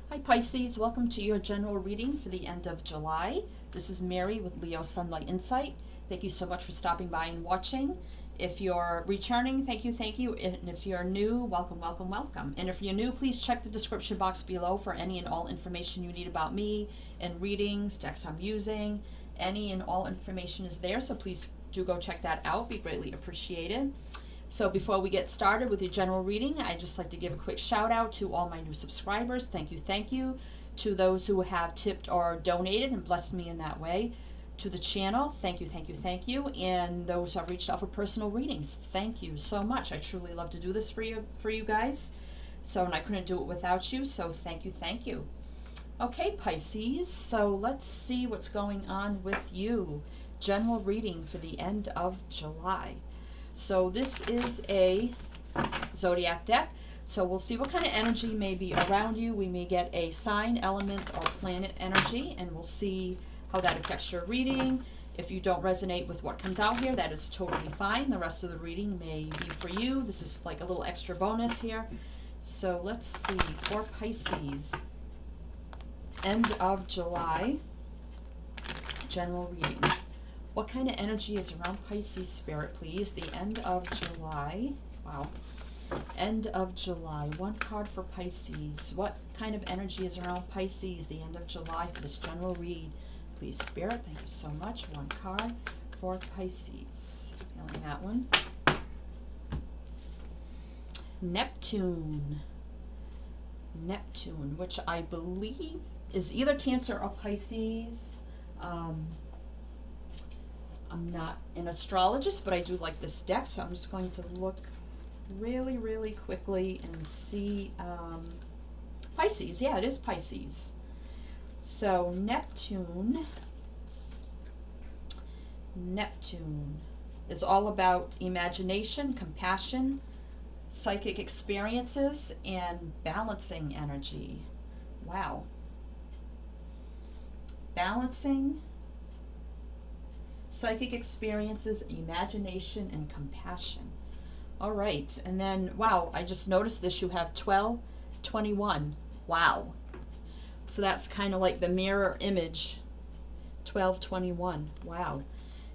Hi Pisces, welcome to your general reading for the end of July. This is Mary with Leo Sunlight Insight. Thank you so much for stopping by and watching. If you're returning, thank you. And if you're new, welcome. And if you're new, please check the description box below for any and all information you need about me and readings, decks I'm using. Any and all information is there, so please do go check that out. Be greatly appreciated. So before we get started with your general reading, I'd just like to give a quick shout out to all my new subscribers. Thank you. To those who have tipped or donated and blessed me in that way. To the channel, thank you. And those who have reached out for personal readings, thank you so much. I truly love to do this for you guys. So, and I couldn't do it without you, so thank you. Okay, Pisces, so let's see what's going on with you. General reading for the end of July. So this is a Zodiac deck. So we'll see what kind of energy may be around you. We may get a sign, element, or planet energy, and we'll see how that affects your reading. If you don't resonate with what comes out here, that is totally fine. The rest of the reading may be for you. This is like a little extra bonus here. So let's see, for Pisces, end of July, general reading. What kind of energy is around Pisces, Spirit, please? The end of July. Wow. End of July. One card for Pisces. What kind of energy is around Pisces, the end of July, for this general read? Please, Spirit, thank you so much. One card for Pisces. Feeling that one. Neptune, which I believe is either Cancer or Pisces. I'm not an astrologist, but I do like this deck, so I'm just going to look really quickly and see. Pisces, yeah, it is Pisces. So Neptune is all about imagination, compassion, psychic experiences, and balancing energy. Wow. Balancing, psychic experiences, imagination, and compassion. All right, and then, wow, I just noticed this. You have 12, 21. Wow. So that's kind of like the mirror image. 12, 21. Wow.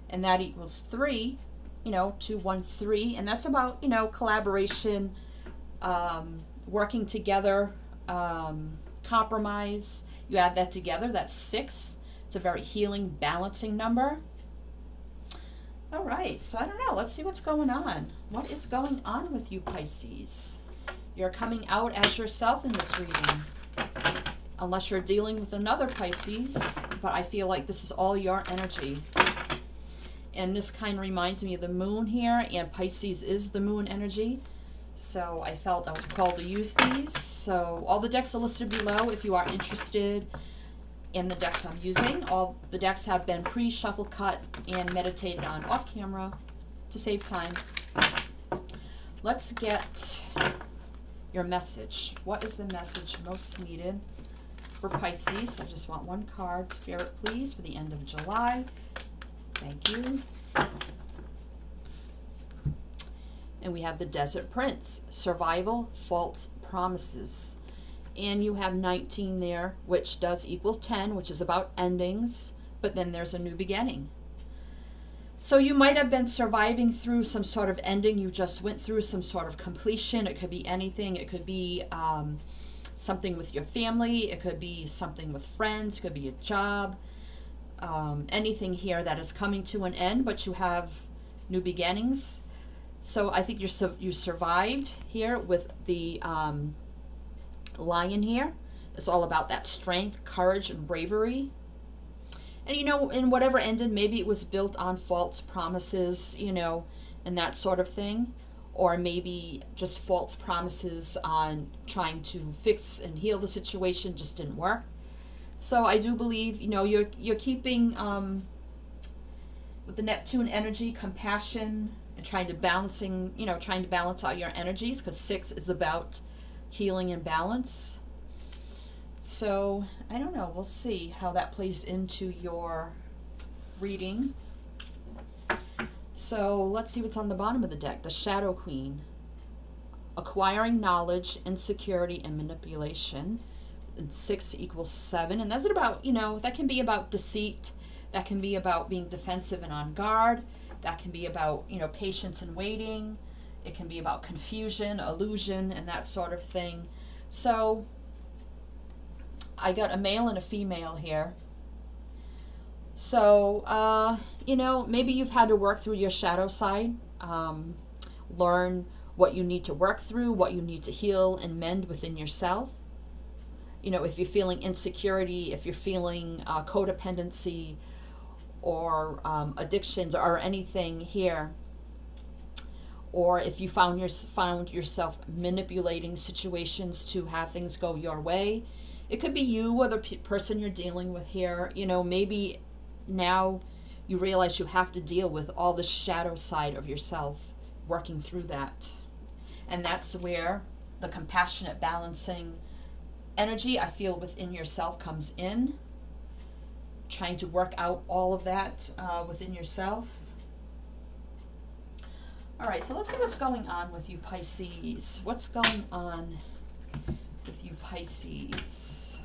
And that equals 3, 2, 1, 3. And that's about, collaboration, working together, compromise. You add that together, that's 6. It's a very healing, balancing number. All right, so I don't know. Let's see what's going on. What is going on with you, Pisces? You're coming out as yourself in this reading. Unless you're dealing with another Pisces, but I feel like this is all your energy. And this kind of reminds me of the moon here, and Pisces is the moon energy. So I felt I was called to use these. So all the decks are listed below if you are interested in the decks I'm using. All the decks have been pre-shuffle cut and meditated on off camera to save time. Let's get your message. What is the message most needed for Pisces? I just want one card, Spirit, please, for the end of July. Thank you. And we have the Desert Prince, survival, false promises. And you have 19 there, which does equal 10, which is about endings, but then there's a new beginning. So you might have been surviving through some sort of ending. You just went through some sort of completion. It could be anything. It could be something with your family. It could be something with friends. It could be a job. Anything here that is coming to an end, but you have new beginnings. So I think you survived here with the Lion here. It's all about that strength, courage, and bravery. And in whatever ended, maybe it was built on false promises, and that sort of thing. Or maybe just false promises on trying to fix and heal the situation just didn't work. So I do believe, you're keeping, with the Neptune energy, compassion, and trying to balance out your energies, because 6 is about healing and balance. So I don't know, we'll see how that plays into your reading. So let's see what's on the bottom of the deck. The Shadow Queen, acquiring knowledge, insecurity, and manipulation. And 6 equals 7. And that's about, that can be about deceit. That can be about being defensive and on guard. That can be about, patience and waiting. It can be about confusion, illusion, and that sort of thing. So I got a male and a female here. So, maybe you've had to work through your shadow side, learn what you need to work through, what you need to heal and mend within yourself. If you're feeling insecurity, if you're feeling codependency or addictions or anything here, or if you found yourself manipulating situations to have things go your way, it could be you or the person you're dealing with here. Maybe now you realize you have to deal with all the shadow side of yourself, working through that. And that's where the compassionate balancing energy I feel within yourself comes in, trying to work out all of that within yourself. All right, so let's see what's going on with you, Pisces. What's going on with you, Pisces?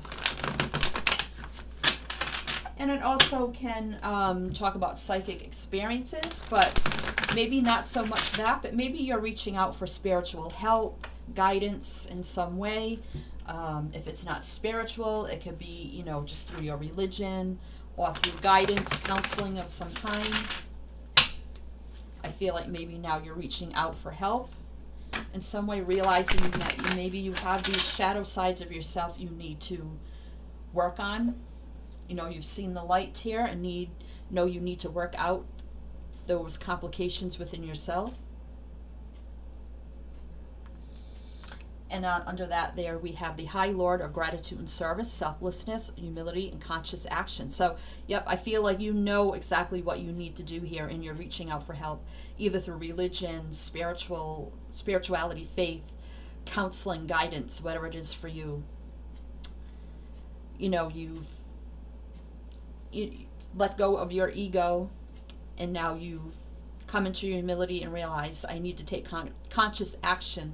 And it also can talk about psychic experiences, but maybe not so much that, but maybe you're reaching out for spiritual help, guidance in some way. If it's not spiritual, it could be, just through your religion or through guidance, counseling of some kind. I feel like maybe now you're reaching out for help in some way, realizing that maybe you have these shadow sides of yourself you need to work on. You've seen the light here and you need to work out those complications within yourself. And under that there we have the High Lord of Gratitude and Service, Selflessness, Humility, and Conscious Action. So, yep, I feel like you know exactly what you need to do here, and you're reaching out for help, either through religion, spirituality, faith, counseling, guidance, whatever it is for you. You've let go of your ego, and now you've come into your humility and realize I need to take conscious action,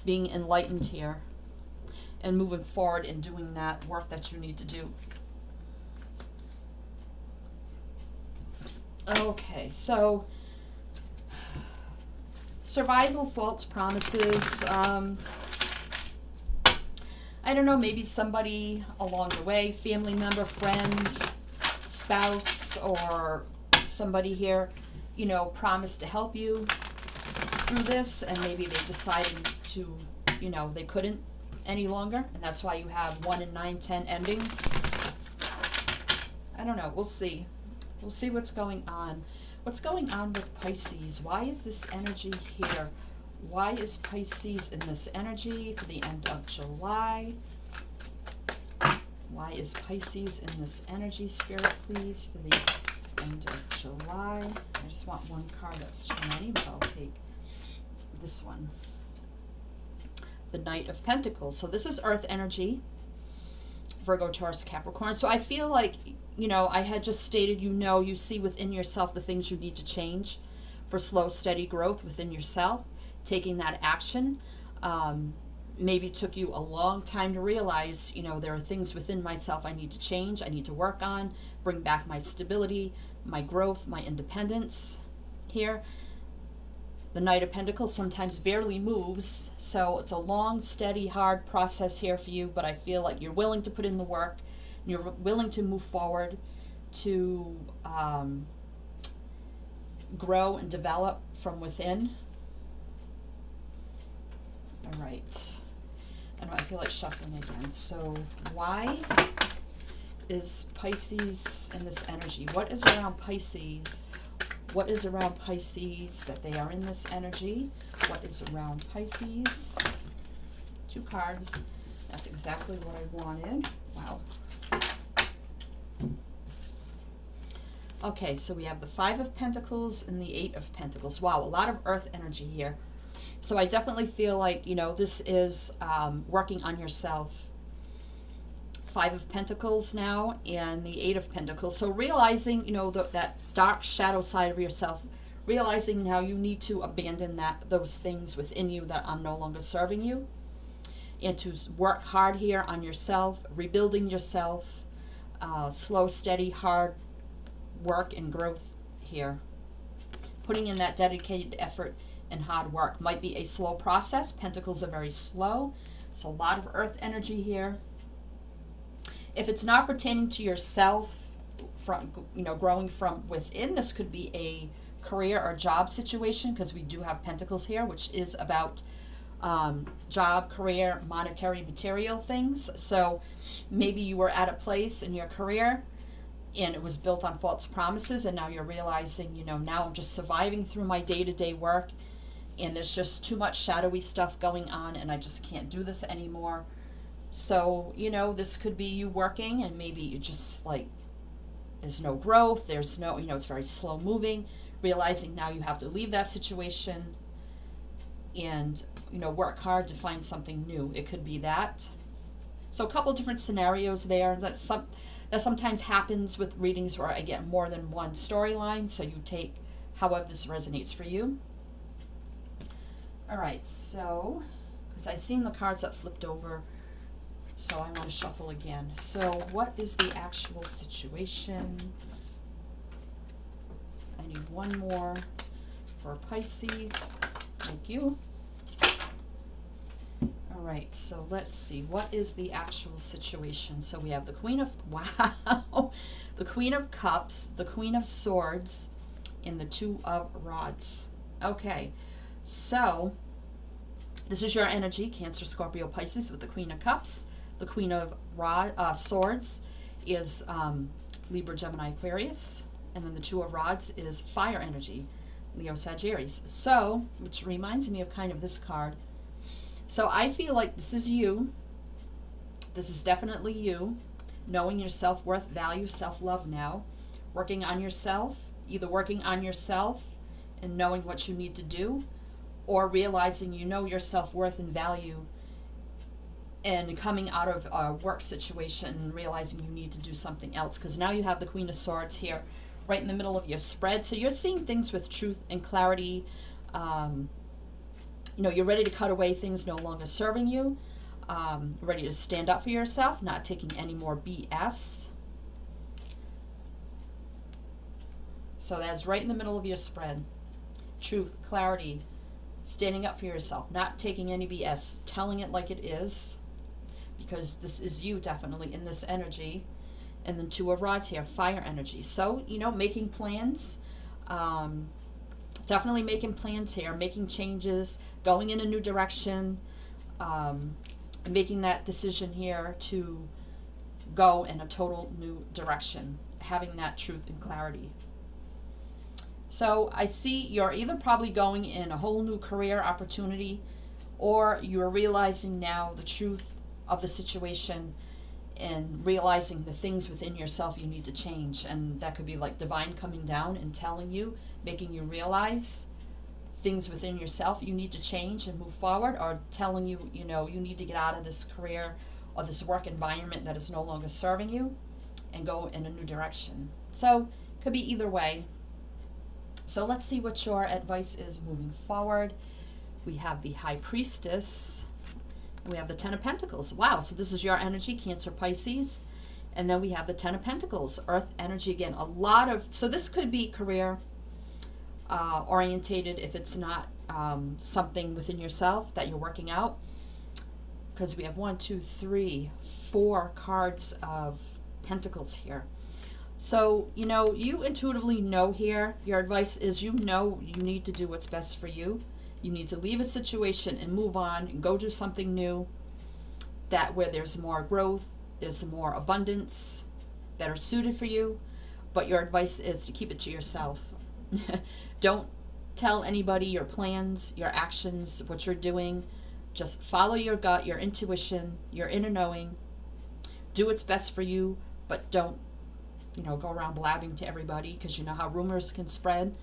being enlightened here and moving forward and doing that work that you need to do. Okay, so survival, false promises. I don't know, maybe somebody along the way, family member, friend, spouse, or somebody here, promised to help you through this, and maybe they decided to, they couldn't any longer, and that's why you have 1 and 9, 10 endings. I don't know. We'll see. We'll see what's going on. What's going on with Pisces? Why is this energy here? Why is Pisces in this energy for the end of July? Why is Pisces in this energy, Spirit, please, for the end of July? I just want one card that's too many, but I'll take this one. The Knight of Pentacles. So this is Earth energy, Virgo, Taurus, Capricorn. So I feel like, I had just stated, you see within yourself the things you need to change for slow, steady growth within yourself, taking that action. Maybe it took you a long time to realize, there are things within myself I need to change, I need to work on, bring back my stability, my growth, my independence here. The Knight of Pentacles sometimes barely moves, so it's a long, steady, hard process here for you, but I feel like you're willing to put in the work, and you're willing to move forward to grow and develop from within. All right. I feel like shuffling again. So why is Pisces in this energy? What is around Pisces? What is around Pisces that they are in this energy? What is around Pisces? 2 cards. That's exactly what I wanted. Wow. Okay, so we have the 5 of Pentacles and the 8 of Pentacles. Wow, a lot of Earth energy here. So I definitely feel like, this is working on yourself. 5 of Pentacles now and the 8 of Pentacles. So realizing, that dark shadow side of yourself, realizing now you need to abandon those things within you that are no longer serving you. and to work hard here on yourself, rebuilding yourself, slow, steady, hard work and growth here. Putting in that dedicated effort and hard work. Might be a slow process. Pentacles are very slow. So a lot of earth energy here. If it's not pertaining to yourself, from growing from within, this could be a career or job situation, because we do have pentacles here, which is about job, career, monetary, material things. So maybe you were at a place in your career and it was built on false promises, and now you're realizing, now I'm just surviving through my day-to-day work, and there's just too much shadowy stuff going on, and I just can't do this anymore. So, this could be you working, and maybe you just there's no growth, there's no, it's very slow moving, realizing now you have to leave that situation and, work hard to find something new. It could be that. So a couple of different scenarios there. That sometimes happens with readings where I get more than one storyline, so you take however this resonates for you. All right, so, because I've seen the cards that flipped over, so I want to shuffle again. So what is the actual situation? I need one more for Pisces. Thank you. All right, so let's see. What is the actual situation? So we have the Queen of, wow, the Queen of Cups, the Queen of Swords, and the Two of Rods. Okay, so this is your energy, Cancer, Scorpio, Pisces, with the Queen of Cups. The Queen of Swords is Libra, Gemini, Aquarius. And then the Two of Rods is fire energy, Leo, Sagittarius. So, which reminds me of kind of this card. So I feel like this is you. This is definitely you. Knowing your self-worth, value, self-love now. Working on yourself. Either working on yourself and knowing what you need to do, or realizing you know your self-worth and value and coming out of a work situation and realizing you need to do something else. Because now you have the Queen of Swords here right in the middle of your spread. So you're seeing things with truth and clarity. You're ready to cut away things no longer serving you. Ready to stand up for yourself, not taking any more BS. So that's right in the middle of your spread. Truth, clarity, standing up for yourself, not taking any BS, telling it like it is, because this is you definitely in this energy. And then Two of Rods here, fire energy. So, making plans, definitely making plans here, making changes, going in a new direction, making that decision here to go in a total new direction, having that truth and clarity. So I see you're either probably going in a whole new career opportunity, or you're realizing now the truth of the situation and realizing the things within yourself you need to change. And that could be like divine coming down and telling you, making you realize things within yourself you need to change and move forward, or telling you, you need to get out of this career or this work environment that is no longer serving you and go in a new direction. So could be either way. So let's see what your advice is moving forward. We have the High Priestess. We have the Ten of Pentacles. Wow, so this is your energy, Cancer, Pisces. And then we have the Ten of Pentacles, Earth energy again. So this could be career orientated if it's not something within yourself that you're working out. Because we have 4 cards of Pentacles here. So, you intuitively know here, your advice is you need to do what's best for you. You need to leave a situation and move on and go do something new, that where there's more growth, there's some more abundance, better suited for you. But your advice is to keep it to yourself. Don't tell anybody your plans, your actions, what you're doing. Just follow your gut, your intuition, your inner knowing. Do what's best for you, but don't go around blabbing to everybody, because you know how rumors can spread.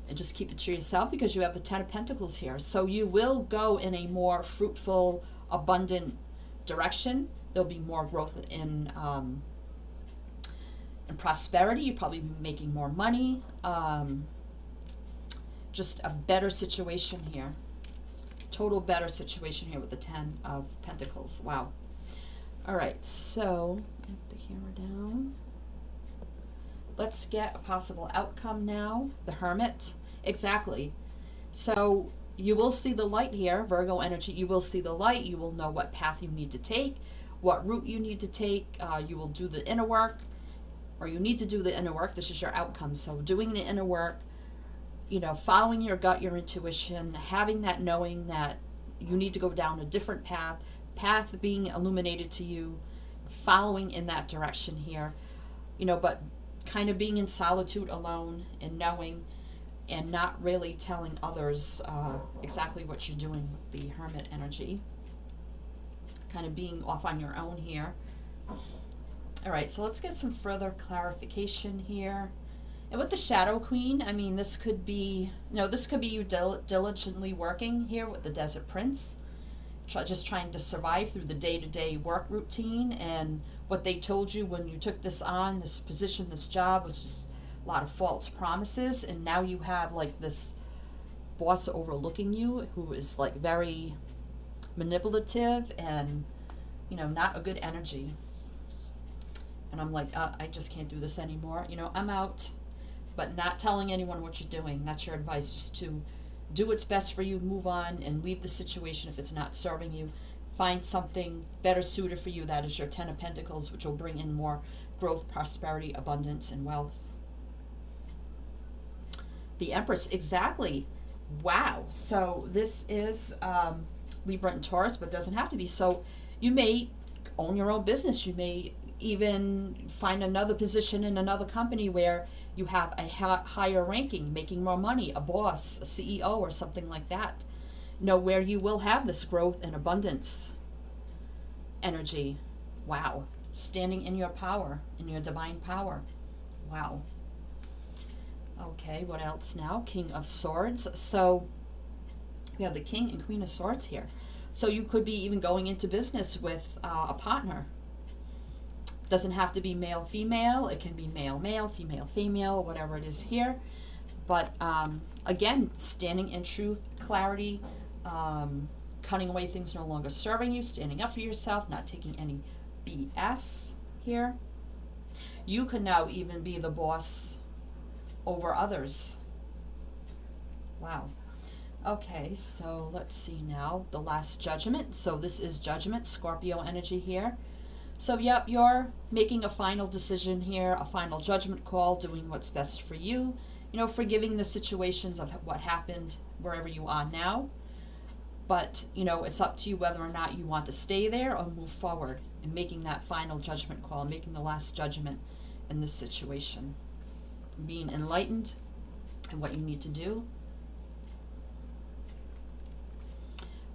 And just keep it to yourself, because you have the Ten of Pentacles here. So you will go in a more fruitful, abundant direction. There'll be more growth in prosperity. You'll probably be making more money. Just a better situation here. total better situation here with the 10 of Pentacles. Wow. All right, so put the camera down. Let's get a possible outcome now. The Hermit. Exactly. So you will see the light here, Virgo energy. You will see the light. You will know what path you need to take, what route you need to take. You will do the inner work, or you need to do the inner work. This is your outcome. So doing the inner work, you know, following your gut, your intuition, having that knowing that you need to go down a different path being illuminated to you, following in that direction here, you know, but kind of being in solitude alone and knowing and not really telling others exactly what you're doing with the Hermit energy. Kind of being off on your own here. All right, so let's get some further clarification here. And with the Shadow Queen, I mean, this could be, this could be you diligently working here with the Desert Prince, just trying to survive through the day-to-day work routine, and what they told you when you took this on, this position, this job, was just a lot of false promises, and now you have like this boss overlooking you who is like very manipulative and, not a good energy. And I'm like, I just can't do this anymore. I'm out. But not telling anyone what you're doing. That's your advice, just to do what's best for you, move on, and leave the situation if it's not serving you. Find something better suited for you. That is your 10 of Pentacles, which will bring in more growth, prosperity, abundance, and wealth. The Empress, exactly. Wow. So this is Libra and Taurus, but doesn't have to be. So you may own your own business. You may even find another position in another company where you have a higher ranking, making more money, a boss, a CEO, or something like that. Where you will have this growth and abundance energy. Wow. Standing in your power, in your divine power. Wow. Okay, what else now? King of Swords. So we have the King and Queen of Swords here. So you could be even going into business with a partner. Doesn't have to be male, female. It can be male, male, female, female, whatever it is here. But again, standing in truth, clarity, cutting away things no longer serving you, standing up for yourself, not taking any BS here. You can now even be the boss over others. Wow. Okay, so let's see now. The Last Judgment. So this is Judgment, Scorpio energy here. So, yep, you're making a final decision here, a final judgment call, doing what's best for you, forgiving the situations of what happened wherever you are now. But, it's up to you whether or not you want to stay there or move forward and making that final judgment call, making the last judgment in this situation. Being enlightened in what you need to do.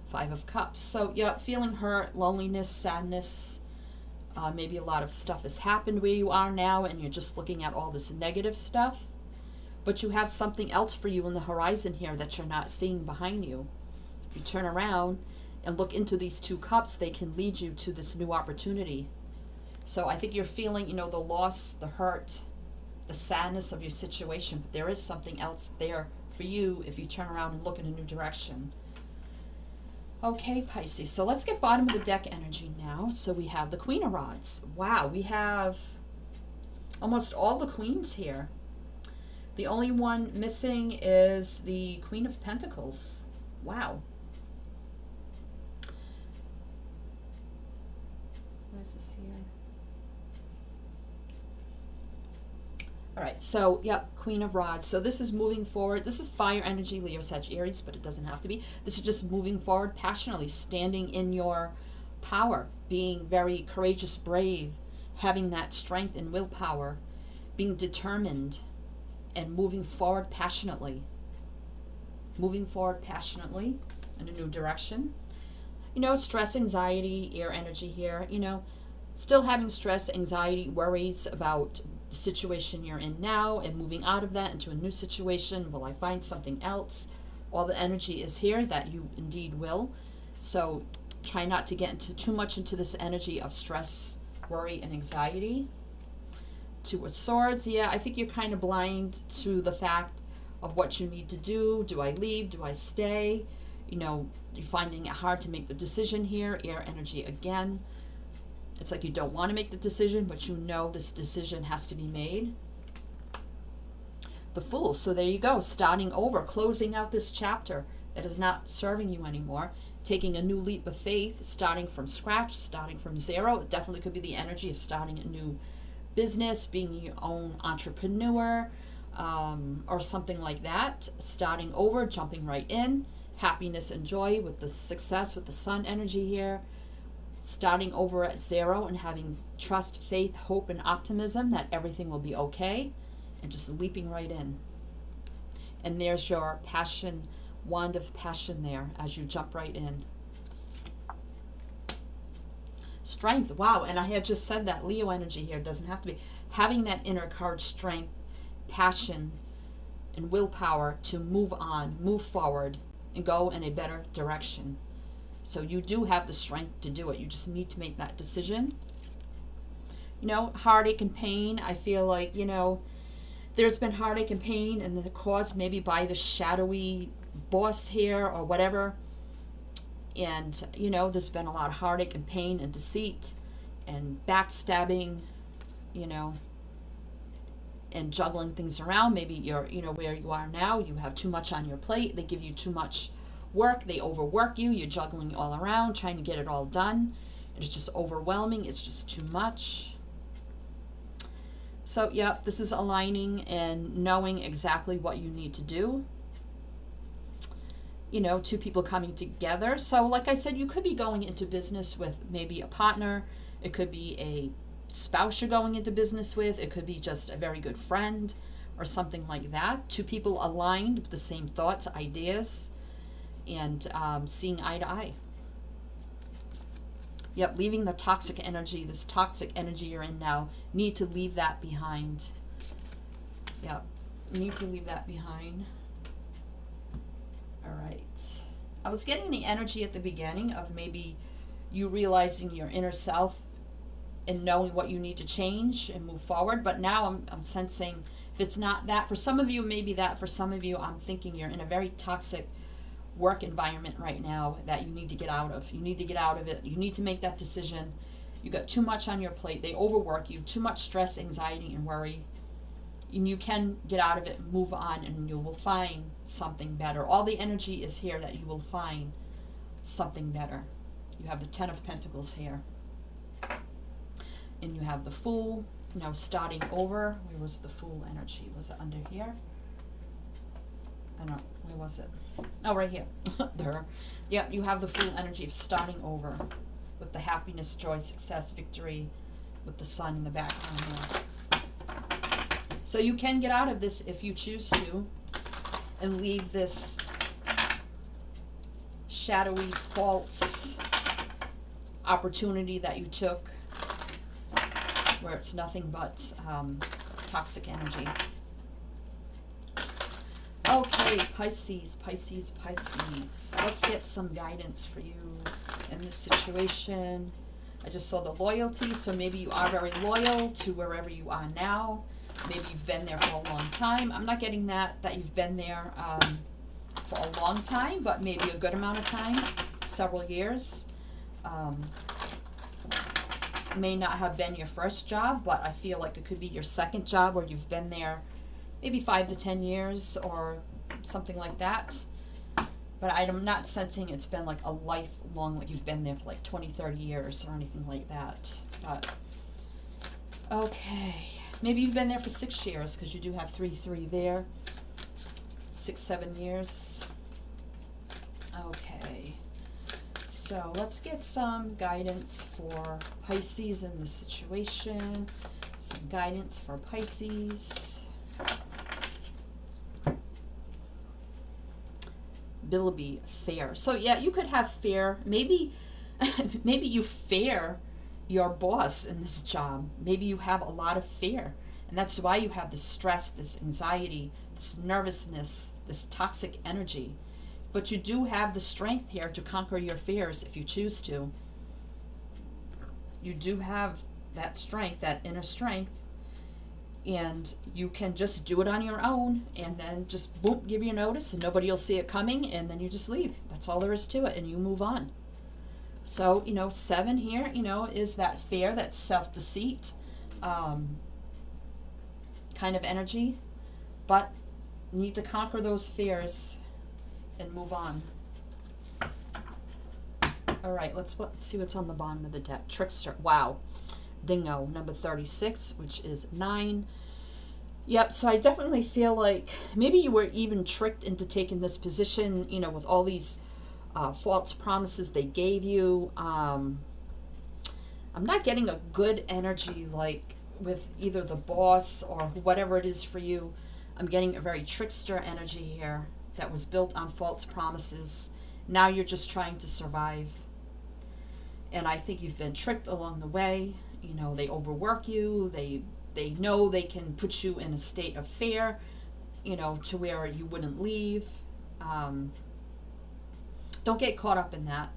5 of Cups. So, yeah, feeling hurt, loneliness, sadness. Maybe a lot of stuff has happened where you are now and you're just looking at all this negative stuff. But you have something else for you in the horizon here that you're not seeing behind you. If you turn around and look into these 2 cups, they can lead you to this new opportunity. So I think you're feeling, the loss, the hurt, the sadness of your situation. But there is something else there for you if you turn around and look in a new direction. Okay, Pisces. So let's get bottom of the deck energy now. So we have the Queen of Rods. Wow, we have almost all the queens here. The only one missing is the Queen of Pentacles. Wow. What is this here? All right, so, yep, Queen of Rods. So this is moving forward. This is fire energy, Leo, Sagittarius, but it doesn't have to be. This is just moving forward passionately, standing in your power, being very courageous, brave, having that strength and willpower, being determined, and moving forward passionately. Moving forward passionately in a new direction. Stress, anxiety, air energy here, still having stress, anxiety, worries about the situation you're in now and moving out of that into a new situation. Will I find something else? All the energy is here that you indeed will. So try not to get too much into this energy of stress, worry, and anxiety. 2 of Swords. Yeah, I think you're kind of blind to the fact of what you need to do. Do I leave? Do I stay? You're finding it hard to make the decision here. Air energy again. It's like you don't want to make the decision, but you know this decision has to be made. The Fool. So there you go. Starting over. Closing out this chapter that is not serving you anymore. Taking a new leap of faith. Starting from scratch. Starting from zero. It definitely could be the energy of starting a new business. Being your own entrepreneur. Or something like that. Starting over. Jumping right in. Happiness and joy with the success, with the sun energy here. Starting over at zero and having trust, faith, hope, and optimism that everything will be okay, and just leaping right in. And there's your passion, wand of passion there as you jump right in. Strength, wow, and I had just said that Leo energy here doesn't have to be. Having that inner courage, strength, passion, and willpower to move on, move forward, and go in a better direction. So you do have the strength to do it. You just need to make that decision. You know, heartache and pain. I feel like, you know, there's been heartache and pain and the caused maybe by the shadowy boss here or whatever. And, you know, there's been a lot of heartache and pain and deceit and backstabbing, you know, and juggling things around. Maybe you're, you know, where you are now, you have too much on your plate. They give you too much work, they overwork you, you're juggling all around, trying to get it all done. It's just overwhelming, it's just too much. So, yep, this is aligning and knowing exactly what you need to do. You know, two people coming together. So, like I said, you could be going into business with maybe a partner. It could be a spouse you're going into business with. It could be just a very good friend or something like that. Two people aligned with the same thoughts, ideas, and seeing eye to eye. Yep, leaving the toxic energy, this toxic energy you're in now, need to leave that behind. Yep, need to leave that behind. All right. I was getting the energy at the beginning of maybe you realizing your inner self and knowing what you need to change and move forward, but now I'm sensing if it's not that, for some of you, maybe that, for some of you, I'm thinking you're in a very toxic work environment right now that you need to get out of. You need to get out of it. You need to make that decision. You got too much on your plate. They overwork you. Too much stress, anxiety, and worry. And you can get out of it, move on, and you will find something better. All the energy is here that you will find something better. You have the Ten of Pentacles here. And you have the Fool. Now starting over. Where was the Fool energy? Was it under here? I don't know. Where was it? Oh, right here. There. Yep, you have the Fool energy of starting over with the happiness, joy, success, victory, with the sun in the background there. So you can get out of this if you choose to and leave this shadowy, false opportunity that you took where it's nothing but toxic energy. Okay, Pisces, Pisces, Pisces. Let's get some guidance for you in this situation. I just saw the loyalty, so maybe you are very loyal to wherever you are now. Maybe you've been there for a long time. I'm not getting that you've been there for a long time, but maybe a good amount of time, several years. May not have been your first job, but I feel like it could be your second job where you've been there maybe 5 to 10 years or something like that. But I'm not sensing it's been like a lifelong, like you've been there for like 20, 30 years or anything like that. But, okay. Maybe you've been there for 6 years because you do have 3 there. 6, 7 years. Okay. So let's get some guidance for Pisces in this situation. Some guidance for Pisces. Bilby, fear. So yeah, you could have fear. Maybe you fear your boss in this job. Maybe you have a lot of fear. And that's why you have this stress, this anxiety, this nervousness, this toxic energy. But you do have the strength here to conquer your fears if you choose to. You do have that strength, that inner strength. And you can just do it on your own, and then just boom, give your notice, and nobody will see it coming, and then you just leave. That's all there is to it, and you move on. So, 7 here, is that fear, that self-deceit kind of energy. But you need to conquer those fears and move on. All right, let's see what's on the bottom of the deck. Trickster. Wow. Dingo, number 36, which is 9. Yep, so I definitely feel like maybe you were even tricked into taking this position, with all these false promises they gave you. I'm not getting a good energy like with either the boss or whatever it is for you. I'm getting a very trickster energy here that was built on false promises. Now you're just trying to survive. And I think you've been tricked along the way. They overwork you. They know they can put you in a state of fear, to where you wouldn't leave. Don't get caught up in that.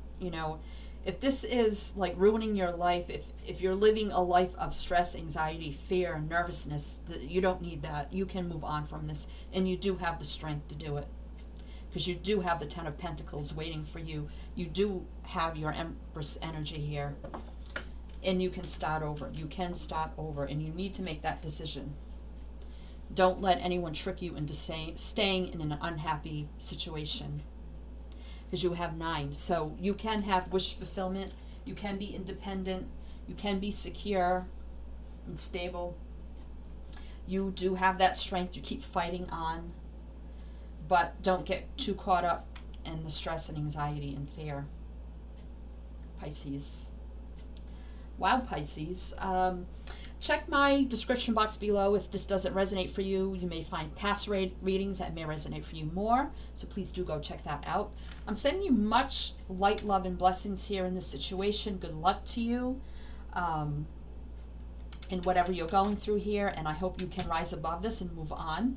If this is like ruining your life, if you're living a life of stress, anxiety, fear, and nervousness, you don't need that. You can move on from this, and you do have the strength to do it. Because you do have the 10 of Pentacles waiting for you. You do have your Empress energy here. And you can start over. You can start over, and you need to make that decision. Don't let anyone trick you into staying in an unhappy situation. Because you have 9. So you can have wish fulfillment. You can be independent. You can be secure and stable. You do have that strength. You keep fighting on. But don't get too caught up in the stress and anxiety and fear. Pisces. Wow, Pisces. Check my description box below. If this doesn't resonate for you, you may find past readings that may resonate for you more. So please do go check that out. I'm sending you much light, love, and blessings here in this situation. Good luck to you in whatever you're going through here. And I hope you can rise above this and move on.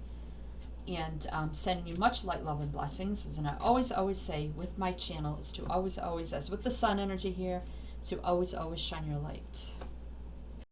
And sending you much light, love, and blessings. And I always say with my channel is to always, as with the sun energy here, to always shine your light.